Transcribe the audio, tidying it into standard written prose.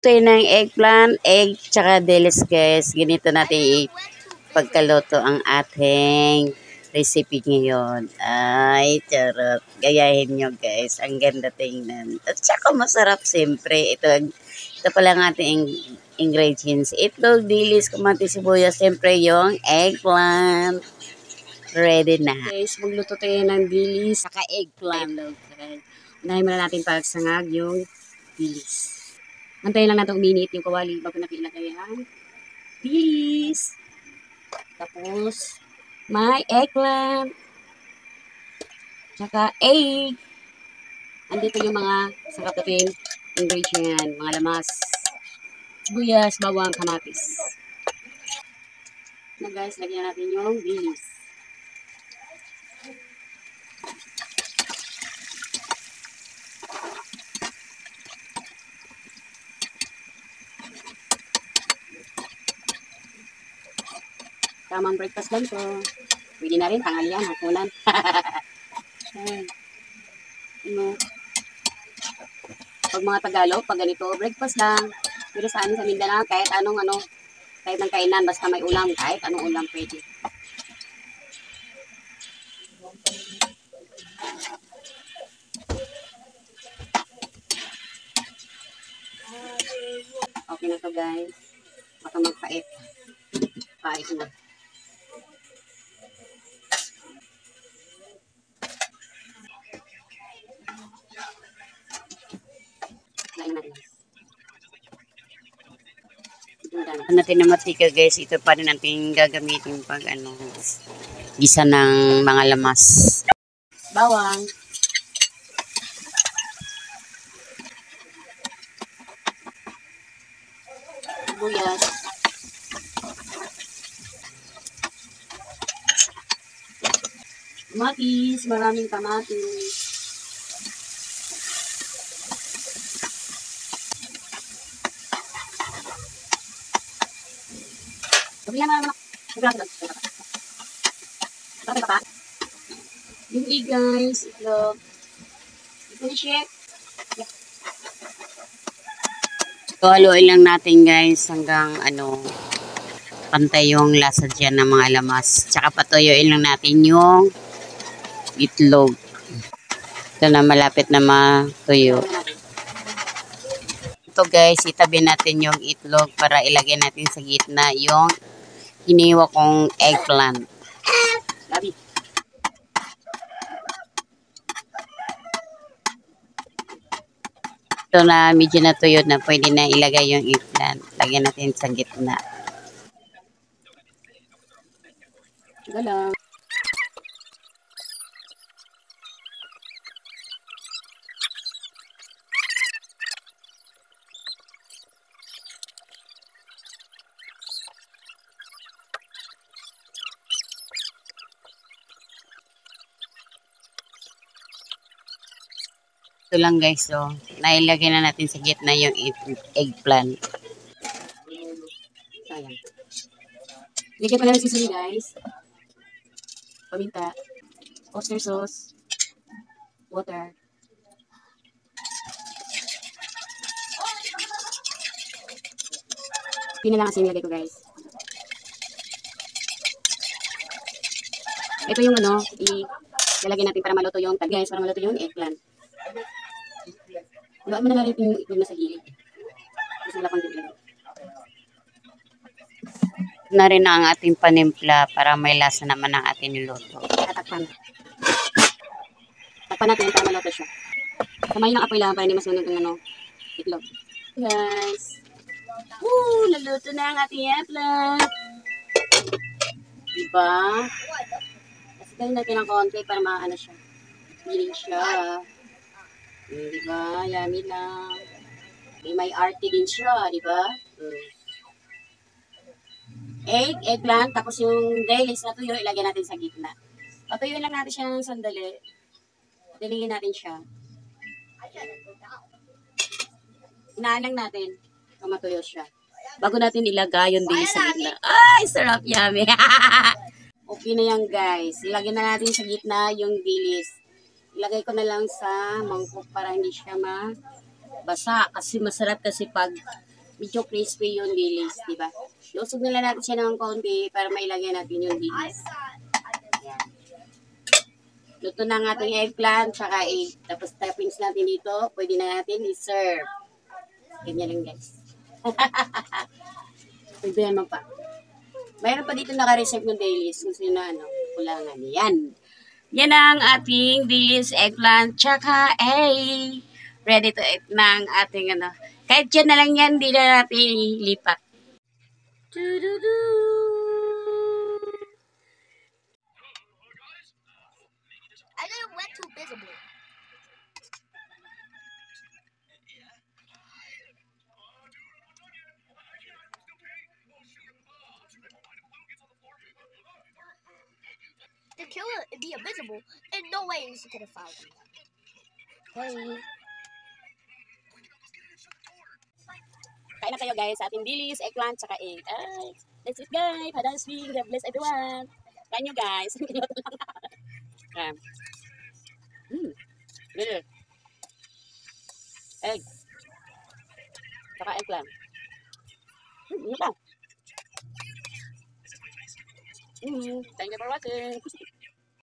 Ito ng eggplant, egg, tsaka dilis guys. Ganito natin pagkaluto ang ating recipe ngayon. Ay, charot. Gayahin nyo guys. Ang ganda tingnan. At saka masarap siyempre. Ito pala ang ating ingredients. Itlog, dilis, kamatis, sibuyas. Siyempre yung eggplant. Ready na. Guys, magluto tayo ng dilis. Saka eggplant. Unahin muna natin pagsangag yung dilis. Antayin lang natin uminit yung kawali bago natin ilagay ang dilis. Tapos, may eggplant. Tsaka egg. Andito yung mga sarap natin ingredient. Mga lamas. Sibuyas, bawang, kamatis. Na guys, lagyan natin yung dilis. Tamang breakfast lang to. Pwede na rin, tanghalian, hapunan. Ano? Pag mga Tagalog, pag ganito, breakfast lang. Pero sa amin sa Mindanao, kahit anong kahit ng kainan, basta may ulam, kahit anong ulam pwede. Okay na to guys. Baka magpait. Pait na. Natin na matika guys, ito pa rin natin gagamitin pag gisa ng mga lamas. Bawang. Sibuyas. Kamatis, maraming kamatis. Yung egg guys, itlog. Finish it. So, haluin lang natin guys hanggang pantay yung lasa dyan ng mga lamas. Tsaka patuyuin lang natin yung itlog. Ito na malapit na matuyo. Ito guys, itabi natin yung itlog para ilagay natin sa gitna yung hiniwa kong eggplant. Labi. Ito na medyo natuyo na, pwede na ilagay yung eggplant. Lagyan natin sa gitna. Galang. Ito lang guys, so nailagay na natin sa gitna yung eggplant. Sayang. Lagyan pa namin sisili guys. Paminta. Oyster sauce. Water. Pina lang kasi nilagay ko guys. Ito yung ilalagay natin para maluto yung guys, para maluto yung eggplant. Iba mo na natin yung itlog na sa gilid. Gusto nila pang gilid. Na rin ang ating panimpla para may lasa naman ang ating niluto. Tatakpan. Takpan natin para maluto siya. Samayin ng apoy lang para hindi masunog ang itlog. Guys. Naluto na ang ating eggplant. Diba? Kasi ganun natin ng konti para maano siya. Feeling siya. Diba? Yummy lang. May arte din siya, diba? Eggplant, tapos yung dilis na tuyo, ilagay natin sa gitna. Patuyuin lang natin siya ng sandali. Dilingin natin siya. Hinaan lang natin kung matuyo siya. Bago natin ilagay yung dilis sa gitna. Ay, sarap, yummy. Okay na yan guys. Ilagay na natin sa gitna yung dilis. Ilagay ko na lang sa mangkok para hindi siya mabasa. Kasi masarap kasi pag medyo crispy yung dilis, di ba? Iusog na lang natin siya ng konti para mailagay natin yung dilis. Ayan. Luto na ang ating eggplant, tsaka egg. Tapos toppings natin dito, pwede na natin i-serve. Ganyan lang guys. Pwede naman pa. Mayroon pa dito naka-reserve ng dilis kung sino kulangan. Yan. Yan ang ating dilis, eggplant, tsaka egg. Ready to eat ng ating Kahit dyan na lang yan, hindi na natin ilipat. I didn't went too visible. The killer would be invisible, and no way he could have found me. Hey. Kain na kayo guys sa ating dilis, eggplant, tsaka egg. Ay, that's it guys. Have a nice week. God bless everyone. Kain nyo guys. Good. Egg. Tsaka eggplant. Ano ba? Thank you for watching.